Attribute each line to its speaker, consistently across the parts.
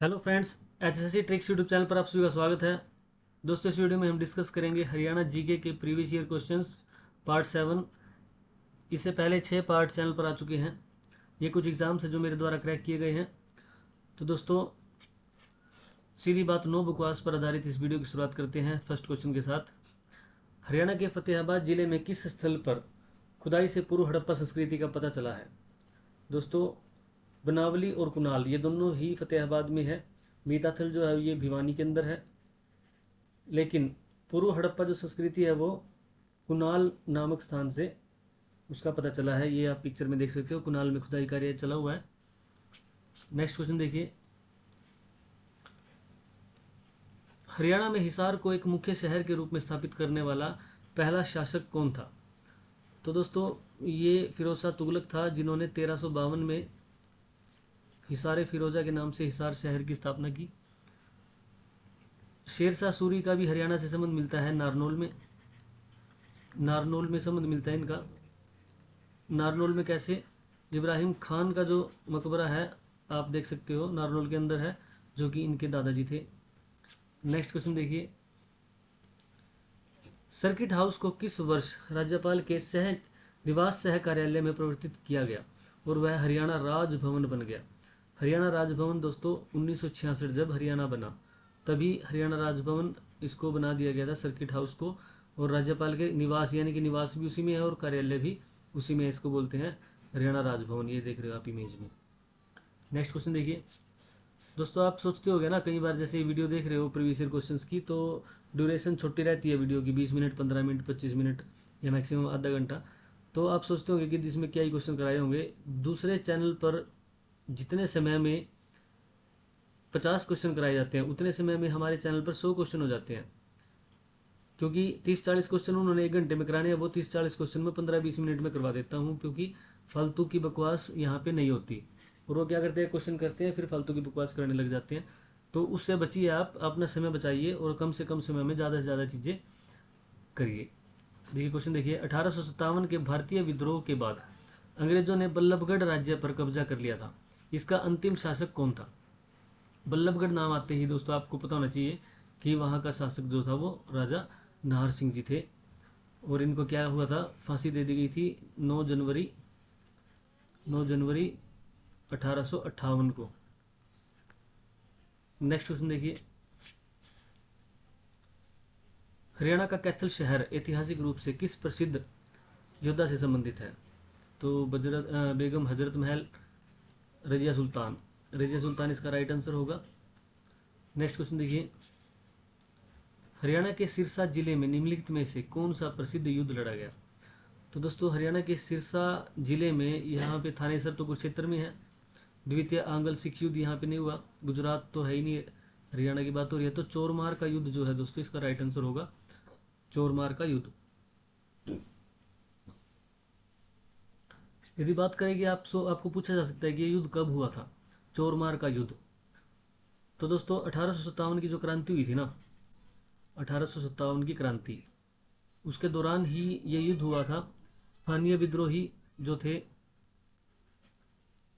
Speaker 1: Hello friends, HSSC tricks YouTube channel पर आप सभी का स्वागत है। दोस्तों, इस वीडियो में हम डिस्कस करेंगे हरियाणा जीके के प्रीवियस ईयर क्वेश्चंस पार्ट 7। इससे पहले 6 पार्ट चैनल पर आ चुके हैं। ये कुछ एग्जाम्स हैं जो मेरे द्वारा क्रैक किए गए हैं। तो दोस्तों, सीधी बात नो बकवास पर आधारित इस वीडियो की शुरुआत करते हैं फर्स्ट क्वेश्चन के साथ। हरियाणा के फतेहाबाद जिले में किस स्थल पर खुदाई से पूर्व हड़प्पा संस्कृति का पता चला है? दोस्तों, बनावली और कुनाल ये दोनों ही फतेहाबाद में है। बीताथल जो है ये भिवानी के अंदर है। लेकिन पूर्व हड़प्पा जो संस्कृति है वो कुनाल नामक स्थान से उसका पता चला है। ये आप पिक्चर में देख सकते हो, कुनाल में खुदाई कार्य चला हुआ है। नेक्स्ट क्वेश्चन देखिए, हरियाणा में हिसार को एक मुख्य शहर के रूप में स्थापित करने वाला पहला शासक कौन था? तो दोस्तों, ये फिरोज शाह तुगलक था, जिन्होंने 1352 में हिसार फिरोजा के नाम से हिसार शहर की स्थापना की। शेरशाह सूरी का भी हरियाणा से संबंध मिलता है। नारनौल में संबंध मिलता है इनका। नारनौल में कैसे? इब्राहिम खान का जो मकबरा है आप देख सकते हो, नारनौल के अंदर है, जो कि इनके दादाजी थे। नेक्स्ट क्वेश्चन देखिए, सर्किट हाउस को किस वर्ष राज्यपाल के सह कार्यालय में परिवर्तित किया गया और वह हरियाणा राजभवन बन गया? हरियाणा राजभवन दोस्तों 1966 जब हरियाणा बना तभी हरियाणा राजभवन इसको बना दिया गया था, सर्किट हाउस को। और राज्यपाल के निवास यानी कि निवास भी उसी में है और कार्यालय भी उसी में, इसको बोलते हैं हरियाणा राजभवन। ये देख रहे हो आप इमेज में। नेक्स्ट क्वेश्चन देखिए, दोस्तों आप सोचते होगे ना कई बार, जैसे वीडियो देख रहे हो प्रीवियस ईयर क्वेश्चंस की, तो ड्यूरेशन छोटी रहती है वीडियो की, 20 मिनट, 15 मिनट, 25 मिनट या मैक्सिमम आधा घंटा। तो आप सोचते होंगे कि इसमें क्या ही क्वेश्चन कराए होंगे। दूसरे चैनल पर जितने समय में 50 क्वेश्चन कराए जाते हैं, उतने समय में हमारे चैनल पर 100 क्वेश्चन हो जाते हैं। क्योंकि 30-40 क्वेश्चन उन्होंने 1 घंटे में कराने हैं, वो 30-40 क्वेश्चन में 15-20 मिनट में करवा देता हूँ, क्योंकि फालतू की बकवास यहाँ पे नहीं होती। और वो क्या करते हैं, क्वेश्चन करते हैं फिर फालतू की बकवास करने लग जाते हैं। तो उससे बचिए, आप अपना समय बचाइए और कम से कम समय में ज़्यादा से ज़्यादा चीज़ें करिए। देखिए क्वेश्चन देखिए, 1857 के भारतीय विद्रोह के बाद अंग्रेजों ने बल्लभगढ़ राज्य पर कब्जा कर लिया था। इसका अंतिम शासक कौन था? बल्लभगढ़ नाम आते ही दोस्तों आपको पता होना चाहिए कि वहाँ का शासक जो था वो राजा नाहर सिंह जी थे। और इनको क्या हुआ था, फांसी दे दी गई थी 9 जनवरी 1858 को। नेक्स्ट क्वेश्चन देखिए, हरियाणा का कैथल शहर ऐतिहासिक रूप से किस प्रसिद्ध योद्धा से संबंधित है? तो बेगम हजरत महल, रजिया सुल्तान इसका राइट आंसर होगा। नेक्स्ट क्वेश्चन देखिए, हरियाणा के सिरसा जिले में निम्नलिखित में से कौन सा प्रसिद्ध युद्ध लड़ा गया? तो दोस्तों, हरियाणा के सिरसा जिले में, यहाँ पे थानेसर तो कुरुक्षेत्र में है। द्वितीय आंग्ल सिख युद्ध यहाँ पे नहीं हुआ, गुजरात तो है ही नहीं, हरियाणा की बात हो रही है। तो चोरमार का युद्ध जो है दोस्तों, इसका राइट आंसर होगा चोरमार का युद्ध। यदि बात करें कि आपको पूछा जा सकता है कि ये युद्ध कब हुआ था, चोरमार का युद्ध, तो दोस्तों 1857 की जो क्रांति हुई थी ना, 1857 की क्रांति, उसके दौरान ही ये युद्ध हुआ था। स्थानीय विद्रोही जो थे,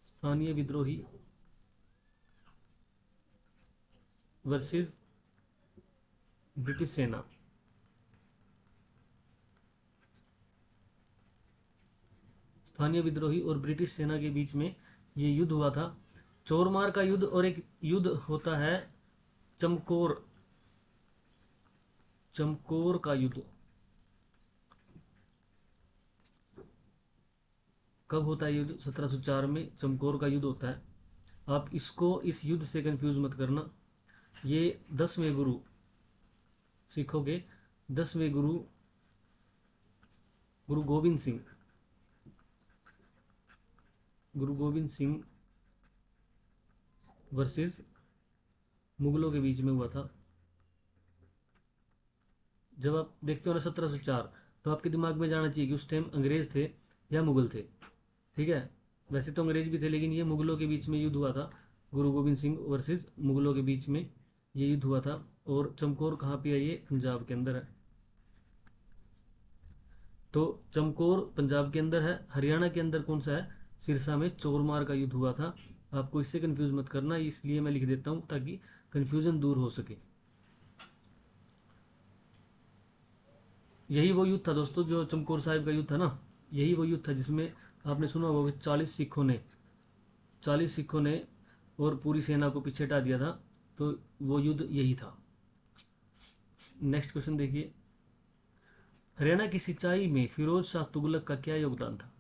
Speaker 1: स्थानीय विद्रोही वर्सेस ब्रिटिश सेना। स्थानीय विद्रोही और ब्रिटिश सेना के बीच में ये युद्ध हुआ था, चोरमार का युद्ध। और एक युद्ध होता है चमकोर, चमकोर का युद्ध। कब होता है युद्ध? 1704 में चमकोर का युद्ध होता है। आप इसको इस युद्ध से कंफ्यूज मत करना। ये 10वें गुरु, सिखों के 10वें गुरु, गुरु गोविंद सिंह, गुरु गोविंद सिंह वर्सेस मुगलों के बीच में हुआ था। जब आप देखते हो ना 1704, तो आपके दिमाग में जाना चाहिए कि उस टाइम अंग्रेज थे या मुगल थे। ठीक है, वैसे तो अंग्रेज भी थे, लेकिन ये मुगलों के बीच में युद्ध हुआ था। गुरु गोविंद सिंह वर्सेस मुगलों के बीच में ये युद्ध हुआ था। और चमकौर कहाँ पे है? ये पंजाब के अंदर है। तो चमकौर पंजाब के अंदर है। हरियाणा के अंदर कौन सा है? सिरसा में चोरमार का युद्ध हुआ था आपको इससे कंफ्यूज मत करना, इसलिए मैं लिख देता हूँ ताकि कंफ्यूजन दूर हो सके। यही वो युद्ध था दोस्तों जो चमकौर साहिब का युद्ध था ना, यही वो युद्ध था जिसमें आपने सुना होगा कि 40 सिखों ने और पूरी सेना को पीछे हटा दिया था। तो वो युद्ध यही था। नेक्स्ट क्वेश्चन देखिए, हरियाणा की सिंचाई में फिरोज शाह तुगलक का क्या योगदान था?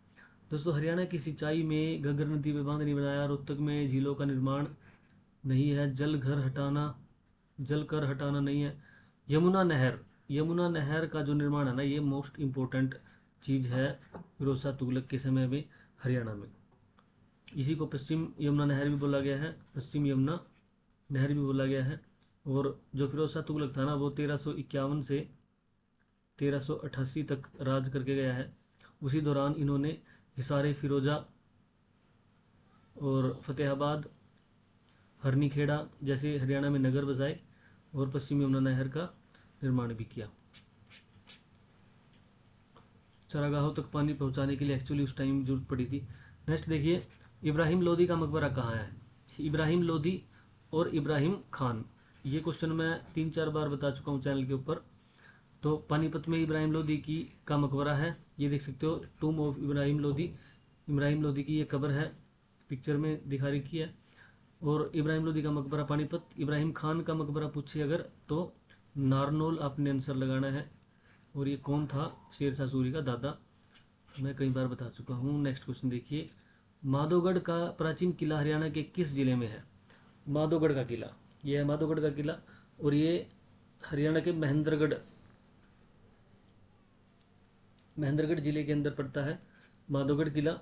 Speaker 1: दोस्तों हरियाणा की सिंचाई में घग्गर नदी में बांध नहीं बनाया, रोहतक में झीलों का निर्माण नहीं है, जल कर हटाना नहीं है, यमुना नहर का जो निर्माण है ना, ये मोस्ट इम्पोर्टेंट चीज़ है फिरोज शाह तुगलक के समय में हरियाणा में। इसी को पश्चिम यमुना नहर भी बोला गया है, पश्चिम यमुना नहर भी बोला गया है। और जो फिरोज शाह तुगलक था ना, वो 1351 से 1388 तक राज करके गया है। उसी दौरान इन्होंने हिसारे फिरोजा और फतेहाबाद, हरनीखेड़ा जैसे हरियाणा में नगर बसाए और पश्चिम यमुना नहर का निर्माण भी किया। चरागाहों तक पानी पहुंचाने के लिए एक्चुअली उस टाइम जरूरत पड़ी थी। नेक्स्ट देखिए, इब्राहिम लोदी का मकबरा कहाँ है? इब्राहिम लोदी और इब्राहिम खान, ये क्वेश्चन मैं 3-4 बार बता चुका हूँ चैनल के ऊपर। तो पानीपत में इब्राहिम लोदी की का मकबरा है, ये देख सकते हो, टूम ऑफ इब्राहिम लोदी। इब्राहिम लोदी की ये कब्र है, पिक्चर में दिखा रखी है। और इब्राहिम लोदी का मकबरा पानीपत। इब्राहिम खान का मकबरा पूछे अगर तो नारनौल आपने आंसर लगाना है। और ये कौन था? शेर शाह सूरी का दादा, मैं कई बार बता चुका हूँ। नेक्स्ट क्वेश्चन देखिए, माधोगढ़ का प्राचीन किला हरियाणा के किस जिले में है? माधोगढ़ का किला, ये है माधोगढ़ का किला, और ये हरियाणा के महेंद्रगढ़ जिले के अंदर पड़ता है माधोगढ़ किला।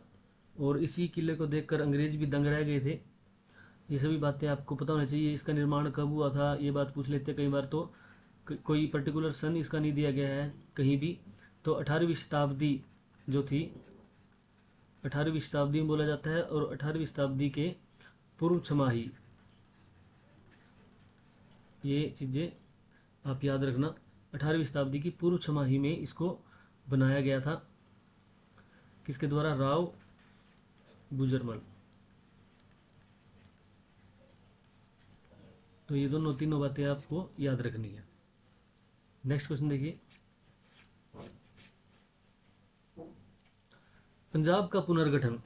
Speaker 1: और इसी किले को देखकर अंग्रेज भी दंग रह गए थे। ये सभी बातें आपको पता होना चाहिए। इसका निर्माण कब हुआ था ये बात पूछ लेते कई बार, तो कोई पर्टिकुलर सन इसका नहीं दिया गया है कहीं भी। तो 18वीं शताब्दी जो थी, 18वीं शताब्दी में बोला जाता है। और 18वीं शताब्दी के पूर्व छमाही, ये चीज़ें आप याद रखना, 18वीं शताब्दी की पूर्व छमाही में इसको बनाया गया था। किसके द्वारा? राव गुजरमल। तो ये दोनों तीनों बातें आपको याद रखनी है। नेक्स्ट क्वेश्चन देखिए, पंजाब का पुनर्गठन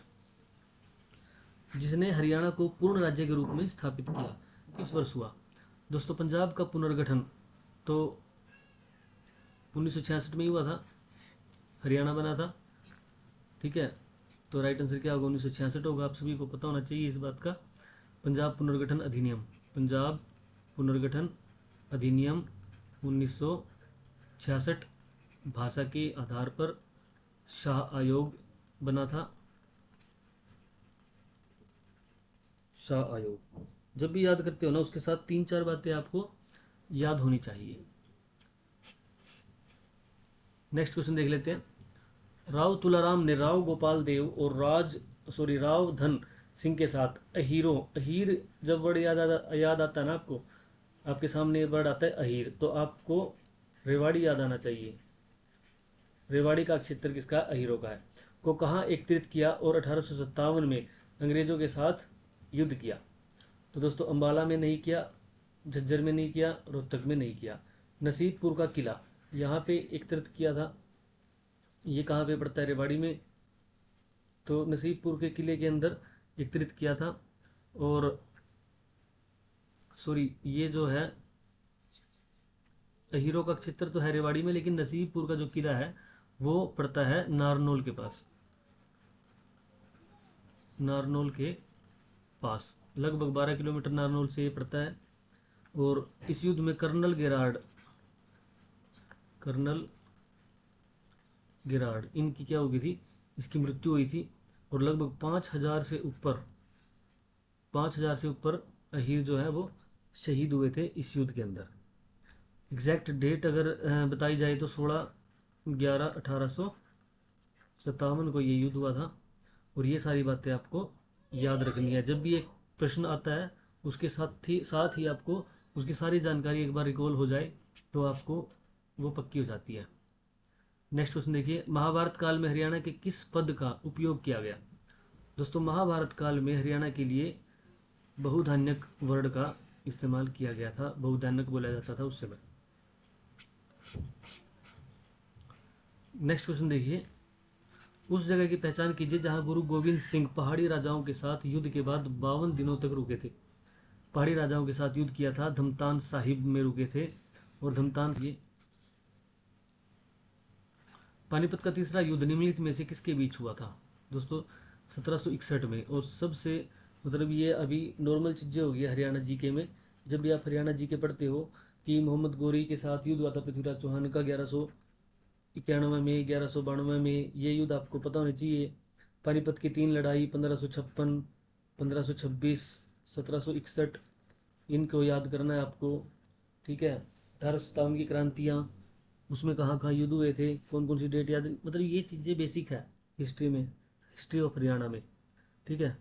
Speaker 1: जिसने हरियाणा को पूर्ण राज्य के रूप में स्थापित किया किस वर्ष हुआ? दोस्तों पंजाब का पुनर्गठन तो 1966 में ही हुआ था, हरियाणा बना था। ठीक है, तो राइट आंसर क्या होगा? 1966 होगा। आप सभी को पता होना चाहिए इस बात का। पंजाब पुनर्गठन अधिनियम, पंजाब पुनर्गठन अधिनियम 1966 भाषा के आधार पर शाह आयोग बना था। शाह आयोग जब भी याद करते हो ना, उसके साथ 3-4 बातें आपको याद होनी चाहिए। नेक्स्ट क्वेश्चन देख लेते हैं, राव तुलाराम ने राव गोपाल देव और राव धन सिंह के साथ अहीर जब वर्ड याद आता है ना आपको, आपके सामने वर्ड आता है अहीर, तो आपको रेवाड़ी याद आना चाहिए। रेवाड़ी का क्षेत्र किसका? अहीरों का है। को कहाँ एकत्रित किया और 1857 में अंग्रेजों के साथ युद्ध किया? तो दोस्तों अंबाला में नहीं किया, झज्जर में नहीं किया, रोहतक में नहीं किया। नसीबपुर का किला यहाँ पे एकत्रित किया था। ये कहाँ पे पड़ता है? रेवाड़ी में। तो नसीबपुर के किले के अंदर एकत्रित किया था। और सॉरी, ये जो है हीरो का क्षेत्र तो है रेवाड़ी में, लेकिन नसीबपुर का जो किला है वो पड़ता है नारनौल के पास। नारनौल के पास लगभग 12 किलोमीटर नारनौल से ये पड़ता है। और इस युद्ध में कर्नल गिराड इनकी क्या हो गई थी? इसकी मृत्यु हुई थी। और लगभग 5,000 से ऊपर अहीर जो है वो शहीद हुए थे इस युद्ध के अंदर। एग्जैक्ट डेट अगर बताई जाए तो 16/11/1857 को ये युद्ध हुआ था। और ये सारी बातें आपको याद रखनी है। जब भी एक प्रश्न आता है उसके साथ ही आपको उसकी सारी जानकारी एक बार रिकॉल हो जाए तो आपको वो पक्की हो जाती है। नेक्स्ट क्वेश्चन देखिए, महाभारत काल में हरियाणा के किस पद का उपयोग किया गया? दोस्तों महाभारत काल में हरियाणा के लिए बहुधान्यक वर्ड का इस्तेमाल किया गया था, बहुधान्यक बोला जाता था उस समय। नेक्स्ट क्वेश्चन देखिए, उस जगह की पहचान कीजिए जहां गुरु गोविंद सिंह पहाड़ी राजाओं के साथ युद्ध के बाद 52 दिनों तक रुके थे। पहाड़ी राजाओं के साथ युद्ध किया था, धमतान साहिब में रुके थे। और धमतान, ये पानीपत का तीसरा युद्ध निम्नलिखित में से किसके बीच हुआ था? दोस्तों 1761 में। और सबसे मतलब ये अभी नॉर्मल चीज़ें होगी हरियाणा जीके में। जब भी आप हरियाणा जीके पढ़ते हो कि मोहम्मद गोरी के साथ युद्ध हुआ था पृथ्वीराज चौहान का 1191 में, 1192 में, ये युद्ध आपको पता होना चाहिए। पानीपत की 3 लड़ाई, 1556, 1526, 1761, इनको याद करना है आपको। ठीक है, 1857 की क्रांतियाँ, उसमें कहाँ कहाँ युद्ध हुए थे, कौन कौन सी डेट याद, मतलब ये चीज़ें बेसिक है हिस्ट्री में, हिस्ट्री ऑफ हरियाणा में। ठीक है,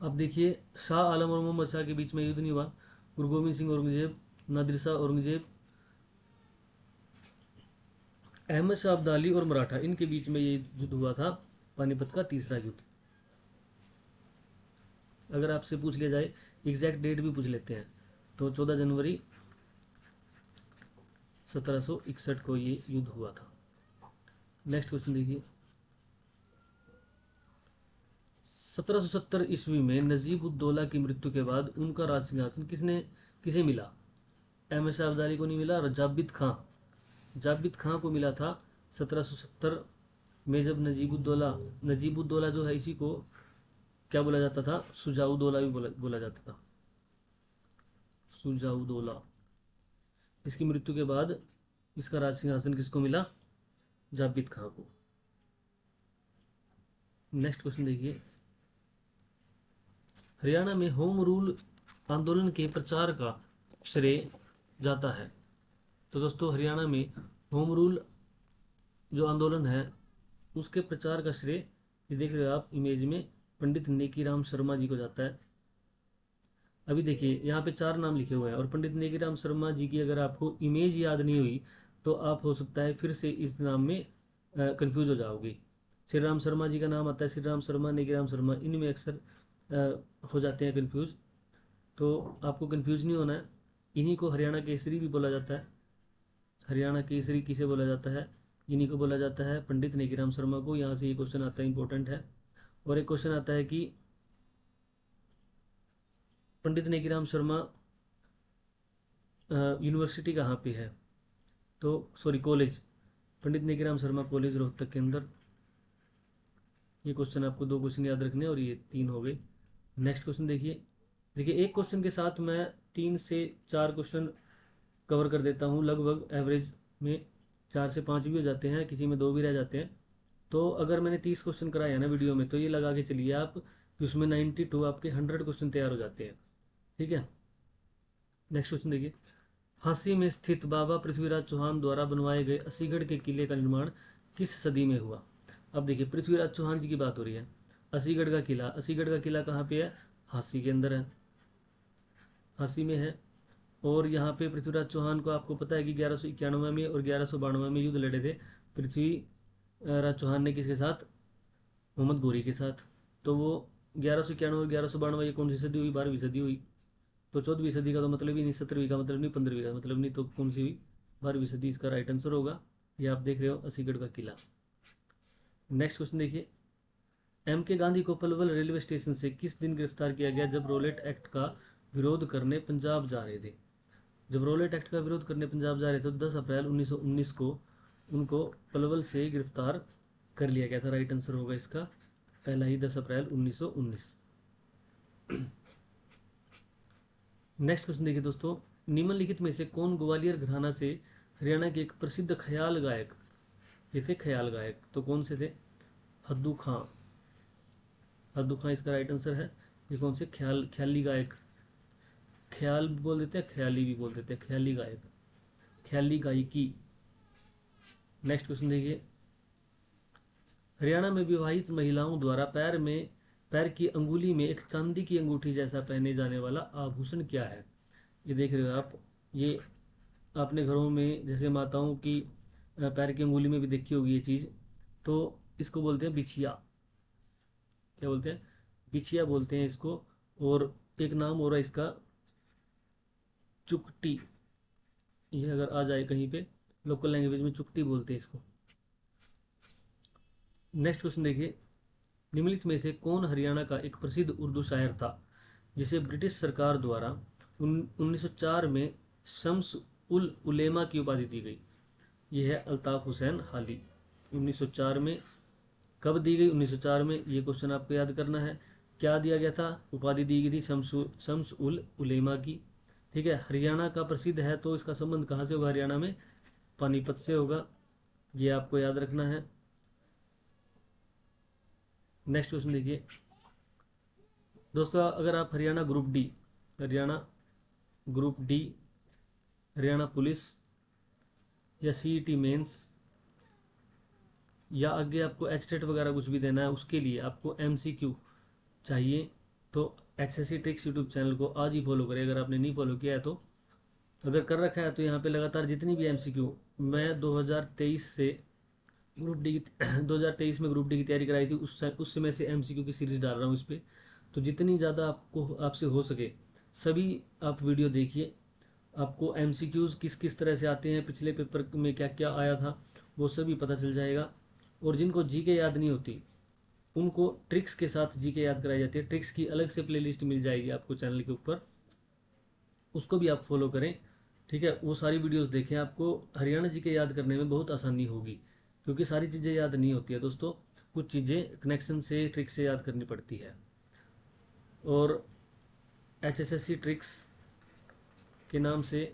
Speaker 1: अब देखिए, शाह आलम और मोहम्मद शाह के बीच में युद्ध नहीं हुआ। गुरु गोविंद सिंह औरंगजेब, नादिर शाह औरंगजेब, अहमद शाह अब्दाली और मराठा, इनके बीच में ये युद्ध हुआ था, पानीपत का तीसरा युद्ध। अगर आपसे पूछ लिया जाए, एग्जैक्ट डेट भी पूछ लेते हैं, तो 14 जनवरी 1761 को ये युद्ध हुआ था। नेक्स्ट क्वेश्चन देखिए, 1770 ईस्वी में नजीब उद्दौला की मृत्यु के बाद उनका राज सिंहासन किसे मिला? अहमद शाह अब्दाली को नहीं मिला, और जाबित खां को मिला था 1770 में, जब नजीबुद्दौला जो है, इसी को क्या बोला जाता था? सुजाउद्दौला भी बोला जाता था, सुजाउद्दौला। इसकी मृत्यु के बाद इसका राज सिंहासन किसको मिला? जाबित खां को। नेक्स्ट क्वेश्चन देखिए, हरियाणा में होम रूल आंदोलन के प्रचार का श्रेय जाता है। तो दोस्तों हरियाणा में होम रूल जो आंदोलन है उसके प्रचार का श्रेय, ये देख रहे हो आप इमेज में, पंडित नेकीराम शर्मा जी को जाता है। अभी देखिए यहाँ पे 4 नाम लिखे हुए हैं, और पंडित नेकीराम शर्मा जी की अगर आपको इमेज याद नहीं हुई तो आप हो सकता है फिर से इस नाम में कंफ्यूज हो जाओगे। श्री राम शर्मा जी का नाम आता है, श्री राम शर्मा, नेकीराम शर्मा, इनमें अक्सर हो जाते हैं कंफ्यूज, तो आपको कंफ्यूज नहीं होना है। इन्हीं को हरियाणा केसरी भी बोला जाता है। हरियाणा केसरी किसे बोला जाता है? इन्हीं को बोला जाता है, पंडित नेकीराम शर्मा को। यहाँ से ये क्वेश्चन आता है, इंपॉर्टेंट है। और एक क्वेश्चन आता है कि पंडित नेकीराम शर्मा यूनिवर्सिटी कहाँ पे है? तो सॉरी, कॉलेज, पंडित नेकीराम शर्मा कॉलेज रोहतक के अंदर। ये क्वेश्चन आपको 2 क्वेश्चन याद रखने, और ये 3 हो गए। नेक्स्ट क्वेश्चन देखिए, एक क्वेश्चन के साथ मैं 3 से 4 क्वेश्चन कवर कर देता हूँ लगभग, एवरेज में 4 से 5 भी हो जाते हैं, किसी में 2 भी रह जाते हैं। तो अगर मैंने 30 क्वेश्चन कराया ना वीडियो में, तो ये लगा के चलिए आप कि उसमें 92 आपके 100 क्वेश्चन तैयार हो जाते हैं। ठीक है, नेक्स्ट क्वेश्चन देखिए, झांसी में स्थित बाबा पृथ्वीराज चौहान द्वारा बनवाए गए असीगढ़ के किले का निर्माण किस सदी में हुआ? अब देखिए, पृथ्वीराज चौहान जी की बात हो रही है। असीगढ़ का किला कहाँ पे है? झांसी के अंदर है, झांसी में है। और यहाँ पे पृथ्वीराज चौहान को आपको पता है कि 1191 में और 1192 में युद्ध लड़े थे पृथ्वीराज चौहान ने, किसके साथ? मोहम्मद गोरी के साथ। तो वो 1191 और 1192, ये कौन सी सदी हुई? 12वीं सदी हुई। तो 14वीं सदी का तो मतलब ही नहीं, 17वीं का मतलब नहीं, 15वीं का मतलब नहीं, तो कौन सी हुई? 12वीं सदी इसका राइट आंसर होगा। ये आप देख रहे हो असीगढ़ का किला। नेक्स्ट क्वेश्चन देखिए, एम के गांधी को पलवल रेलवे स्टेशन से किस दिन गिरफ्तार किया गया जब रोलेट एक्ट का विरोध करने पंजाब जा रहे थे? जब रोलेट एक्ट का विरोध करने पंजाब जा रहे थे तो 10 अप्रैल 1919 को उनको पलवल से गिरफ्तार कर लिया गया था। राइट आंसर होगा इसका पहला ही, 10 अप्रैल 1919। नेक्स्ट क्वेश्चन देखिए दोस्तों, निम्नलिखित में से कौन ग्वालियर घराना से हरियाणा के एक प्रसिद्ध ख्याल गायक, ये थे ख्याल गायक, तो कौन से थे? हद्दू खां। हद्दू खां इसका राइट आंसर है। ये कौन से ख्याली गायक, ख्याल भी बोल देते हैं, ख्याली भी बोल देते हैं, ख्याली गायक, ख्याली गायकी। नेक्स्ट क्वेश्चन देखिए, हरियाणा में विवाहित महिलाओं द्वारा पैर की अंगुली में एक चांदी की अंगूठी जैसा पहने जाने वाला आभूषण क्या है? ये देख रहे हो आप, ये आपने घरों में जैसे माताओं की पैर की अंगुली में भी देखी होगी ये चीज़, तो इसको बोलते हैं बिछिया। क्या बोलते हैं, बिछिया बोलते हैं इसको। और एक नाम हो रहा है इसका चुकटी, ये अगर आ जाए कहीं पे लोकल लैंग्वेज में चुकटी बोलते हैं इसको। नेक्स्ट क्वेश्चन देखिए, निम्नलिखित में से कौन हरियाणा का एक प्रसिद्ध उर्दू शायर था जिसे ब्रिटिश सरकार द्वारा 1904 में शम्स उल उलेमा की उपाधि दी गई? यह है अल्ताफ हुसैन हाली। 1904 में, कब दी गई? 1904 में। ये क्वेश्चन आपको याद करना है। क्या दिया गया था? उपाधि दी गई थी शम्स उल उलेमा की। ठीक है, हरियाणा का प्रसिद्ध है तो इसका संबंध कहाँ से होगा? हरियाणा में पानीपत से होगा, ये आपको याद रखना है। नेक्स्ट क्वेश्चन देखिए दोस्तों, अगर आप Haryana group D, Haryana police या सीईटी मेंस या आगे आपको एचटेट वगैरह कुछ भी देना है, उसके लिए आपको एमसीक्यू चाहिए तो एक्सएससी ट्रिक्स यूट्यूब चैनल को आज ही फॉलो करें, अगर आपने नहीं फॉलो किया है तो। अगर कर रखा है तो यहाँ पे लगातार जितनी भी एमसीक्यू, मैं 2023 से ग्रुप डी 2023 में ग्रुप डी की तैयारी कराई थी, उस समय से एमसीक्यू की सीरीज डाल रहा हूँ इस पर। तो जितनी ज़्यादा आपको आपसे हो सके सभी आप वीडियो देखिए। आपको एमसीक्यूज़ किस किस तरह से आते हैं, पिछले पेपर में क्या क्या आया था, वो सभी पता चल जाएगा। और जिनको जीके याद नहीं होती उनको ट्रिक्स के साथ जीके याद कराई जाती है। ट्रिक्स की अलग से प्लेलिस्ट मिल जाएगी आपको चैनल के ऊपर, उसको भी आप फॉलो करें। ठीक है, वो सारी वीडियोस देखें, आपको हरियाणा जीके याद करने में बहुत आसानी होगी, क्योंकि सारी चीज़ें याद नहीं होती है दोस्तों, कुछ चीज़ें कनेक्शन से ट्रिक से याद करनी पड़ती है। और HSSC ट्रिक्स के नाम से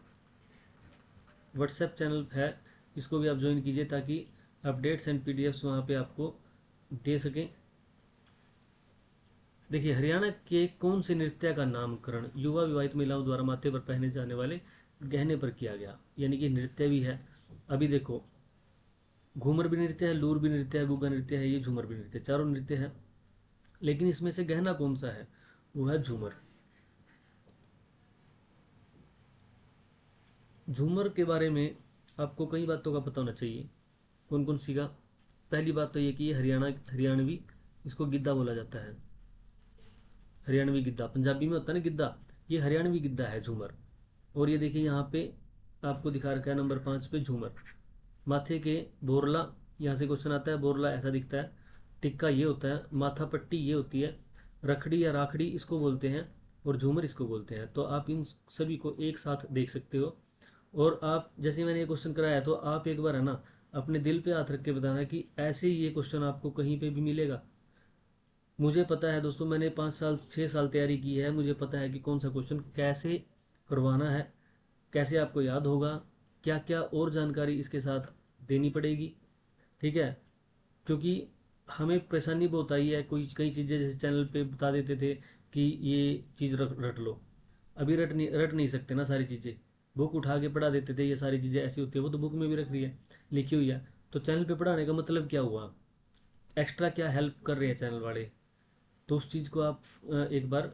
Speaker 1: व्हाट्सएप चैनल है, इसको भी आप ज्वाइन कीजिए ताकि अपडेट्स एंड पीडीएफ्स वहाँ पे आपको दे सकें। देखिए, हरियाणा के कौन से नृत्य का नामकरण युवा विवाहित महिलाओं द्वारा माथे पर पहने जाने वाले गहने पर किया गया? यानी कि नृत्य भी है। अभी देखो, घूमर भी नृत्य है, लूर भी नृत्य है, गुग्गा नृत्य है, ये झूमर भी नृत्य, चारों नृत्य है। लेकिन इसमें से गहना कौन सा है? वो है झूमर। झूमर के बारे में आपको कई बातों का पता होना चाहिए। कौन कौन सी का? पहली बात तो ये कि ये हरियाणवी, इसको गिद्दा बोला जाता है। हरियाणवी गिद्दा, पंजाबी में होता है ना गिद्दा, ये हरियाणवी गिद्दा है झूमर। और ये देखिए यहाँ पे आपको दिखा रखा है नंबर 5 पे झूमर। माथे के बोरला, यहाँ से क्वेश्चन आता है, बोरला ऐसा दिखता है, टिक्का ये होता है, माथा पट्टी ये होती है, रखड़ी या राखड़ी इसको बोलते हैं, और झूमर इसको बोलते हैं। तो आप इन सभी को एक साथ देख सकते हो। और आप, जैसे मैंने ये क्वेश्चन कराया तो आप एक बार है ना अपने दिल पे हाथ रख के बताना कि ऐसे ही ये क्वेश्चन आपको कहीं पे भी मिलेगा। मुझे पता है दोस्तों, मैंने 5 साल 6 साल तैयारी की है, मुझे पता है कि कौन सा क्वेश्चन कैसे करवाना है, कैसे आपको याद होगा, क्या क्या और जानकारी इसके साथ देनी पड़ेगी। ठीक है, क्योंकि हमें परेशानी बहुत आई है, कोई कई चीज़ें जैसे चैनल पे बता देते थे कि ये चीज़ रट लो, अभी रट नहीं सकते ना सारी चीज़ें। बुक उठा के पढ़ा देते थे, ये सारी चीज़ें ऐसी होती है, वो तो बुक में भी रख रही है, लिखी हुई है। तो चैनल पे पढ़ाने का मतलब क्या हुआ? एक्स्ट्रा क्या हेल्प कर रहे हैं चैनल वाले? तो उस चीज़ को आप एक बार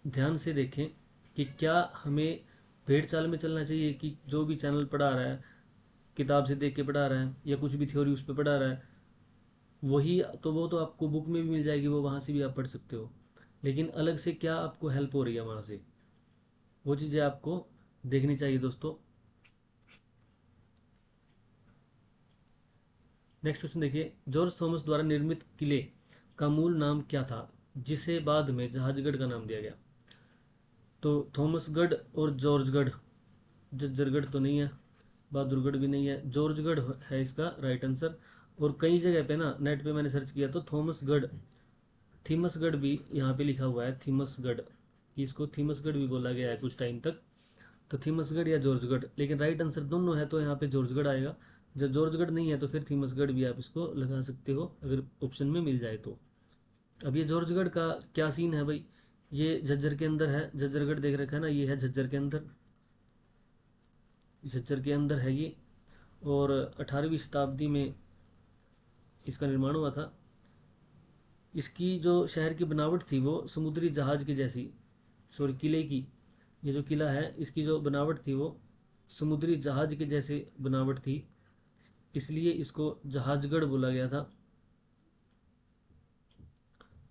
Speaker 1: ध्यान से देखें कि क्या हमें भेड़ चाल में चलना चाहिए कि जो भी चैनल पढ़ा रहा है, किताब से देख के पढ़ा रहा है या कुछ भी थ्योरी उस पर पढ़ा रहा है, वही तो, वो तो आपको बुक में भी मिल जाएगी, वो वहाँ से भी आप पढ़ सकते हो। लेकिन अलग से क्या आपको हेल्प हो रही है वहाँ से, वो चीज़ें आपको देखनी चाहिए दोस्तों। नेक्स्ट क्वेश्चन देखिए, जॉर्ज थॉमस द्वारा निर्मित किले का मूल नाम क्या था जिसे बाद में जहाजगढ़ का नाम दिया गया? तो थॉमसगढ़ और जॉर्जगढ़, जज्जरगढ़ तो नहीं है, बहादुरगढ़ भी नहीं है, जॉर्जगढ़ है इसका राइट आंसर। और कई जगह पे ना नेट पे मैंने सर्च किया तो थॉमसगढ़, थीमसगढ़ भी यहाँ पे लिखा हुआ है, थीमसगढ़, इसको थीमसगढ़ भी बोला गया है कुछ टाइम तक। तो थीमसगढ़ या जॉर्जगढ़, लेकिन राइट आंसर दोनों है तो यहाँ पे जॉर्जगढ़ आएगा। जब जॉर्जगढ़ नहीं है तो फिर थीमसगढ़ भी आप इसको लगा सकते हो अगर ऑप्शन में मिल जाए तो। अब ये जॉर्जगढ़ का क्या सीन है भाई? ये झज्जर के अंदर है, झज्जरगढ़ देख रखा है ना, ये है झज्जर के अंदर, झज्जर के अंदर है ये। और 18वीं शताब्दी में इसका निर्माण हुआ था। इसकी जो शहर की बनावट थी वो समुद्री जहाज की जैसी, सॉरी किले की, ये जो किला है इसकी जो बनावट थी वो समुद्री जहाज के जैसे बनावट थी, इसलिए इसको जहाजगढ़ बोला गया था।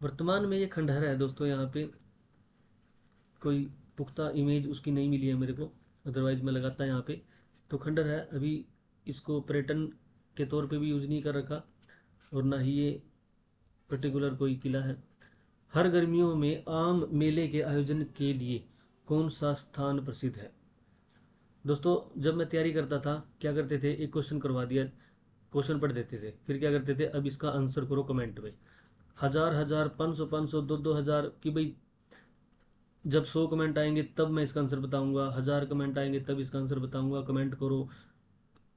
Speaker 1: वर्तमान में ये खंडहर है दोस्तों, यहाँ पे कोई पुख्ता इमेज उसकी नहीं मिली है मेरे को, अदरवाइज मैं लगाता यहाँ पे। तो खंडहर है, अभी इसको पर्यटन के तौर पे भी यूज़ नहीं कर रखा, और ना ही ये पर्टिकुलर कोई किला है। हर गर्मियों में आम मेले के आयोजन के लिए कौन सा स्थान प्रसिद्ध है? दोस्तों जब मैं तैयारी करता था क्या करते थे, एक क्वेश्चन करवा दिया, क्वेश्चन पढ़ देते थे, फिर क्या करते थे, अब इसका आंसर करो कमेंट में। हजार हजार, 500 500, 2 2 हजार कि भाई जब 100 कमेंट आएंगे तब मैं इसका आंसर बताऊंगा, 1000 कमेंट आएंगे तब इसका आंसर बताऊंगा। कमेंट करो,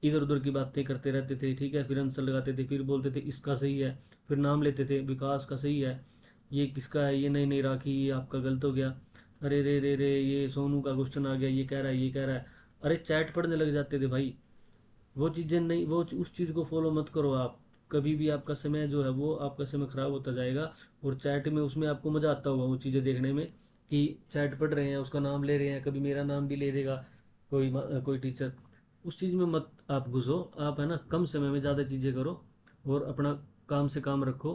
Speaker 1: इधर उधर की बातें करते रहते थे, ठीक है, फिर आंसर लगाते थे, फिर बोलते थे इसका सही है, फिर नाम लेते थे, विकास का सही है, ये किसका है, ये नहीं नहीं राखी, ये आपका गलत हो गया, अरे रे रे रे ये सोनू का क्वेश्चन आ गया, ये कह रहा है, ये कह रहा है। अरे चैट पढ़ने लग जाते थे भाई, वो चीज़ें नहीं, उस चीज़ को फॉलो मत करो आप। कभी भी आपका समय जो है वो आपका समय खराब होता जाएगा। और चैट में उसमें आपको मज़ा आता होगा वो चीज़ें देखने में, कि चैट पढ़ रहे हैं, उसका नाम ले रहे हैं, कभी मेरा नाम भी ले देगा कोई टीचर। उस चीज़ में मत आप घुसो, आप है ना कम समय में ज़्यादा चीज़ें करो और अपना काम से काम रखो।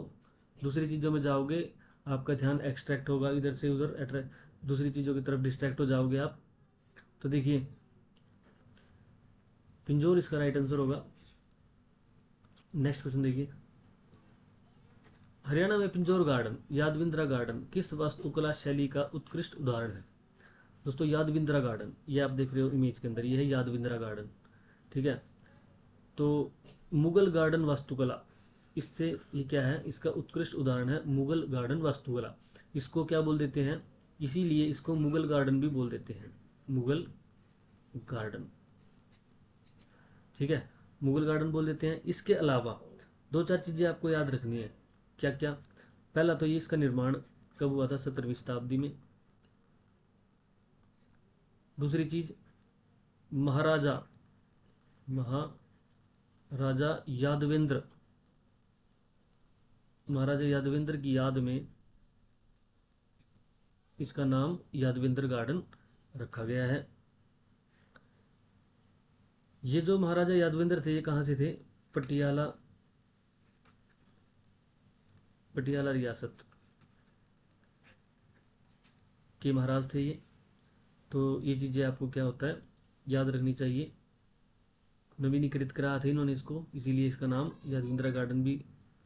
Speaker 1: दूसरी चीज़ों में जाओगे आपका ध्यान एक्सट्रैक्ट होगा, इधर से उधर अट्रैक्ट, दूसरी चीज़ों की तरफ डिस्ट्रैक्ट हो जाओगे आप। तो देखिए पिंजौर इसका राइट आंसर होगा। नेक्स्ट क्वेश्चन देखिए, हरियाणा में पिंजौर गार्डन, यादविंद्रा गार्डन किस वास्तुकला शैली का उत्कृष्ट उदाहरण है? दोस्तों यादविंद्रा गार्डन, ये आप देख रहे हो इमेज के अंदर, ये है यादविंद्रा गार्डन, ठीक है। तो मुगल गार्डन वास्तुकला, इससे ये क्या है, इसका उत्कृष्ट उदाहरण है मुगल गार्डन वास्तुकला। इसको क्या बोल देते हैं, इसीलिए इसको मुगल गार्डन भी बोल देते हैं, मुगल गार्डन, ठीक है, मुगल गार्डन बोल देते हैं। इसके अलावा दो चार चीज़ें आपको याद रखनी है। क्या क्या? पहला तो ये इसका निर्माण कब हुआ था, 17वीं शताब्दी में। दूसरी चीज, महाराजा महाराजा यादवेंद्र, महाराजा यादवेंद्र की याद में इसका नाम यादवेंद्र गार्डन रखा गया है। ये जो महाराजा यादवेंद्र थे ये कहाँ से थे? पटियाला, पटियाला रियासत के महाराज थे ये। तो ये चीज़ें आपको क्या होता है याद रखनी चाहिए। नवीनीकृत करा थे इन्होंने इसको, इसीलिए इसका नाम यादविंद्रा गार्डन भी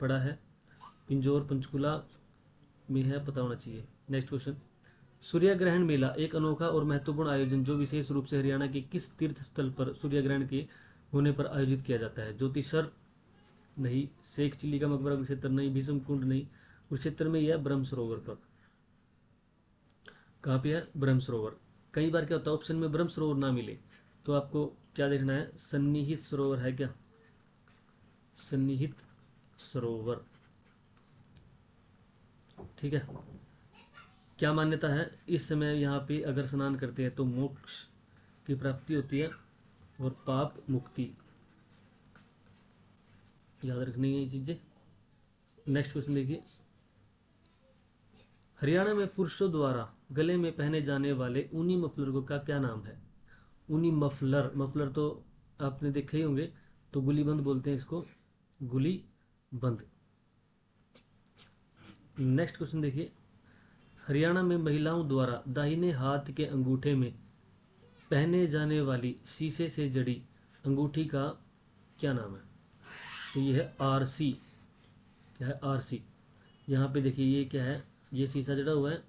Speaker 1: पड़ा है। पिंजौर पंचकुला में है, पता होना चाहिए। नेक्स्ट क्वेश्चन, सूर्य ग्रहण मेला एक अनोखा और महत्वपूर्ण आयोजन जो विशेष रूप से हरियाणा के किस तीर्थ स्थल पर सूर्य ग्रहण के होने पर आयोजित किया जाता है? ज्योतिषर नहीं, शेख चिल्ली का मकबरा कुरुक्षेत्र नहीं, भीष्म कुंड नहीं, कुरुक्षेत्र में यह ब्रह्म सरोवर पर। कहाँ पे है? ब्रह्म सरोवर। कई बार क्या होता है ऑप्शन में ब्रह्म सरोवर ना मिले तो आपको क्या देखना है, सन्निहित सरोवर है क्या, सन्निहित सरोवर, ठीक है। क्या मान्यता है, इस समय यहाँ पे अगर स्नान करते हैं तो मोक्ष की प्राप्ति होती है और पाप मुक्ति, याद रखनी है ये चीजें। नेक्स्ट क्वेश्चन देखिए, हरियाणा में पुरुषों द्वारा गले में पहने जाने वाले ऊनी मफलर को का क्या नाम है? ऊनी मफलर, मफलर तो आपने देखे ही होंगे, तो गुली बंद बोलते हैं इसको, गुली बंद। नेक्स्ट क्वेश्चन देखिए, हरियाणा में महिलाओं द्वारा दाहिने हाथ के अंगूठे में पहने जाने वाली शीशे से जड़ी अंगूठी का क्या नाम है? तो ये है आरसी। क्या है? आरसी। यहाँ पे देखिए ये क्या है, ये शीशा जड़ा हुआ है,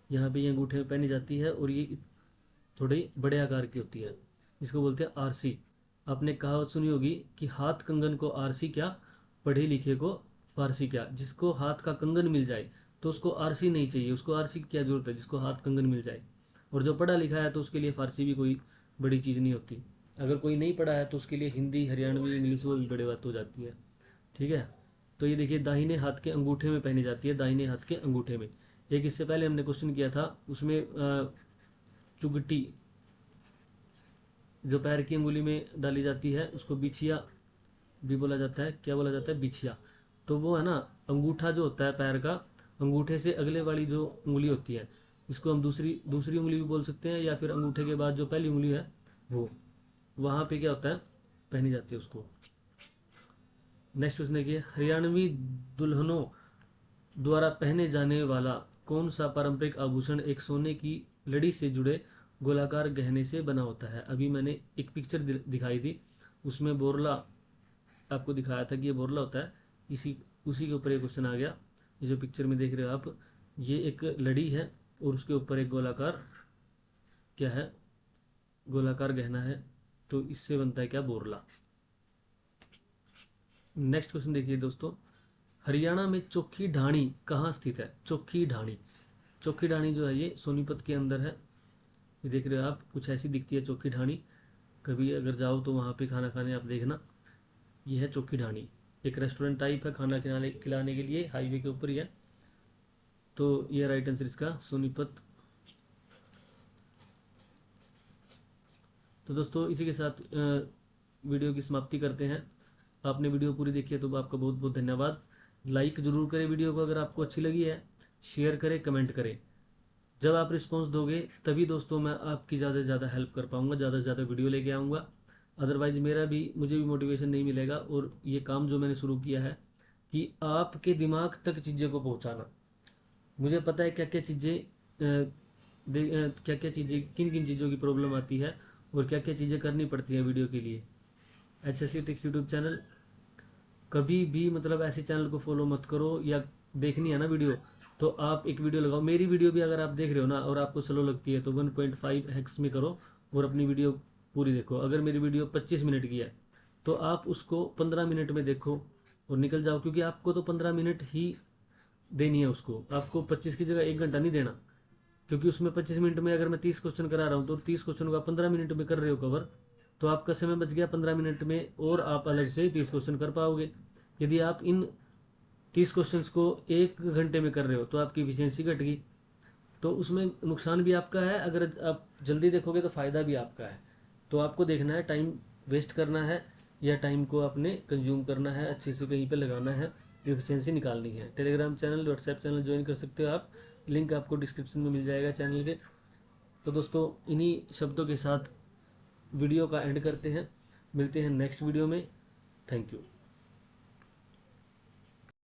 Speaker 1: यहाँ पे ये अंगूठे में पहनी जाती है और ये थोड़ी बड़े आकार की होती है, इसको बोलते हैं आरसी। आपने कहावत सुनी होगी कि हाथ कंगन को आरसी क्या, पढ़े लिखे को फारसी क्या। जिसको हाथ का कंगन मिल जाए तो उसको आरसी नहीं चाहिए, उसको आरसी की क्या जरूरत है, जिसको हाथ कंगन मिल जाए। और जो पढ़ा लिखा है तो उसके लिए फारसी भी कोई बड़ी चीज़ नहीं होती। अगर कोई नहीं पढ़ा है तो उसके लिए हिंदी, हरियाणवी, इंग्लिश वो भी बड़ी बात हो जाती है, ठीक है। तो ये देखिए दाहिने हाथ के अंगूठे में पहनी जाती है, दाहिने हाथ के अंगूठे में। एक इससे पहले हमने क्वेश्चन किया था उसमें चुगटी जो पैर की अंगुली में डाली जाती है उसको बिछिया भी बोला जाता है। क्या बोला जाता है? बिछिया। तो वो है ना अंगूठा जो होता है पैर का, अंगूठे से अगले वाली जो उंगली होती है इसको हम दूसरी दूसरी उंगली भी बोल सकते हैं, या फिर अंगूठे के बाद जो पहली उंगली है वो, वहाँ पे क्या होता है, पहनी जाती है उसको। नेक्स्ट क्वेश्चन देखिए, हरियाणवी दुल्हनों द्वारा पहने जाने वाला कौन सा पारंपरिक आभूषण एक सोने की लड़ी से जुड़े गोलाकार गहने से बना होता है। अभी मैंने एक पिक्चर दिखाई थी, उसमें बोरला आपको दिखाया था कि ये बोरला होता है, इसी उसी के ऊपर ये क्वेश्चन आ गया। ये जो पिक्चर में देख रहे हो आप, ये एक लड़ी है और उसके ऊपर एक गोलाकार क्या है, गोलाकार गहना है, तो इससे बनता है क्या, बोरला। नेक्स्ट क्वेश्चन देखिए दोस्तों, हरियाणा में चोखी ढाणी कहाँ स्थित है। चोखी ढाणी, चोखी ढाणी जो है ये सोनीपत के अंदर है। ये देख रहे हो आप, कुछ ऐसी दिखती है चोखी ढाणी, कभी अगर जाओ तो वहाँ पे खाना खाने आप देखना। ये है चोखी ढाणी, एक रेस्टोरेंट टाइप है, खाना खिलाने खिलाने के लिए, हाईवे के ऊपर ही है। तो ये राइट आंसर इसका सोनीपत। तो दोस्तों इसी के साथ वीडियो की समाप्ति करते हैं। आपने वीडियो पूरी देखी है तो आपका बहुत बहुत धन्यवाद। लाइक ज़रूर करें वीडियो को अगर आपको अच्छी लगी है, शेयर करें, कमेंट करें। जब आप रिस्पांस दोगे तभी दोस्तों मैं आपकी ज़्यादा से ज़्यादा हेल्प कर पाऊँगा, ज़्यादा से ज़्यादा वीडियो लेके आऊँगा। अदरवाइज़ मुझे भी मोटिवेशन नहीं मिलेगा। और ये काम जो मैंने शुरू किया है कि आपके दिमाग तक चीज़ें को पहुँचाना, मुझे पता है क्या क्या चीज़ें क्या क्या चीज़ें, किन किन चीज़ों की प्रॉब्लम आती है और क्या क्या चीज़ें करनी पड़ती हैं वीडियो के लिए। HSC टिक्स यूट्यूब चैनल, कभी भी मतलब ऐसे चैनल को फॉलो मत करो, या देखनी है ना वीडियो तो आप एक वीडियो लगाओ। मेरी वीडियो भी अगर आप देख रहे हो ना और आपको स्लो लगती है तो 1.5 हेक्स में करो और अपनी वीडियो पूरी देखो। अगर मेरी वीडियो 25 मिनट की है तो आप उसको 15 मिनट में देखो और निकल जाओ, क्योंकि आपको तो 15 मिनट ही देनी है उसको, आपको 25 की जगह 1 घंटा नहीं देना। क्योंकि उसमें 25 मिनट में अगर मैं 30 क्वेश्चन करा रहा हूँ तो 30 क्वेश्चन को आप 15 मिनट में कर रहे हो कवर, तो आपका समय बच गया 15 मिनट में और आप अलग से 30 क्वेश्चन कर पाओगे। यदि आप इन 30 क्वेश्चंस को 1 घंटे में कर रहे हो तो आपकी इफिशियंसी घट गई, तो उसमें नुकसान भी आपका है। अगर आप जल्दी देखोगे तो फ़ायदा भी आपका है। तो आपको देखना है टाइम वेस्ट करना है या टाइम को आपने कंज्यूम करना है, अच्छे से कहीं पे लगाना है, एफिशिएंसी निकालनी है। Telegram channel, WhatsApp channel join कर सकते हो आप, लिंक आपको डिस्क्रिप्शन में मिल जाएगा चैनल के। तो दोस्तों इन्हीं शब्दों के साथ वीडियो का एंड करते हैं, मिलते हैं नेक्स्ट वीडियो में। Thank you.